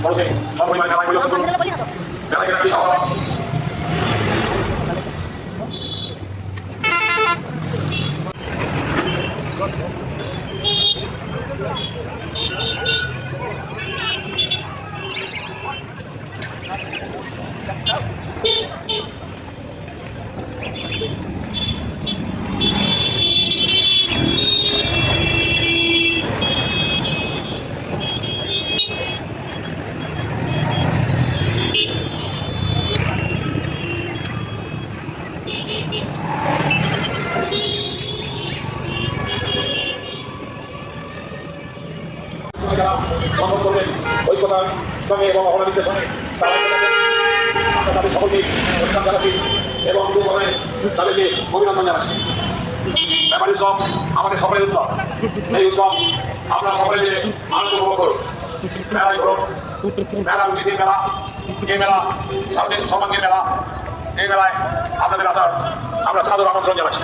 খরচে সপরিমাণ মেলায় পরিদর্শন করুন। মেলায় কেনাকাটি হওয়া সম্ভব করবেন ঐক্যতার সঙ্গে এবং অবহেলিতের সঙ্গে আমরা তাদের সকলকে অভিযান জানাচ্ছি এবং দুভাবে তাদেরকে অভিনন্দন জানাচ্ছি। ব্যাপারী উৎসব আমাদের সকলের উৎসব। এই উৎসব আমরা সকলে মিলে আনন্দ উপভোগ করুন। মেলায় করুন, মেলা উচিতের মেলা, এই মেলা সার্বিক সমাজের মেলা। এই মেলায় আপনাদের আসার আমরা সাদর আমন্ত্রণ জানাচ্ছি।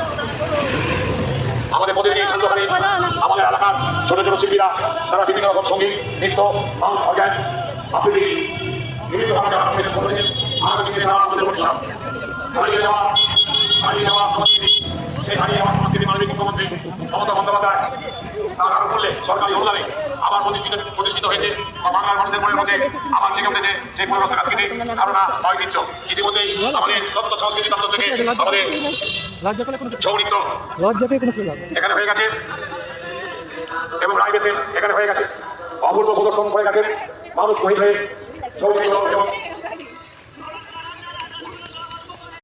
আমাদের প্রতিনিধি সন্ধ্যকারী আমাদের এলাকার ছোট ছোট শিল্পীরা তারা বিভিন্ন রকম সঙ্গীত নৃত্য অজ্ঞান আবৃত্তি বিভিন্ন ধরনের করেছেন। আমাদের অনুষ্ঠান হারিয়ে যাওয়া সংস্কৃতি, সেই হারিয়ে যাওয়া সংস্কৃতি মাননীয় মুখ্যমন্ত্রী মমতা বন্দ্যোপাধ্যায় তার আরো বললে সরকারি অনুদানে আবার প্রতিষ্ঠিত হয়েছে বাংলার মানুষের মনের মধ্যে আবার জেগে উঠেছে সেই পরিবর্তন সংস্কৃতি ধারণা ঐতিহ্য। ইতিমধ্যেই আমাদের তথ্য সংস্কৃতি দপ্তর থেকে আমাদের ছৌ নৃত্য এখানে হয়ে গেছে এবং রায় বেসেন এখানে হয়ে গেছে। অপূর্ব প্রদর্শন হয়ে গেছে। মানুষ শহীদ হয়ে ছৌ নৃত্য এবং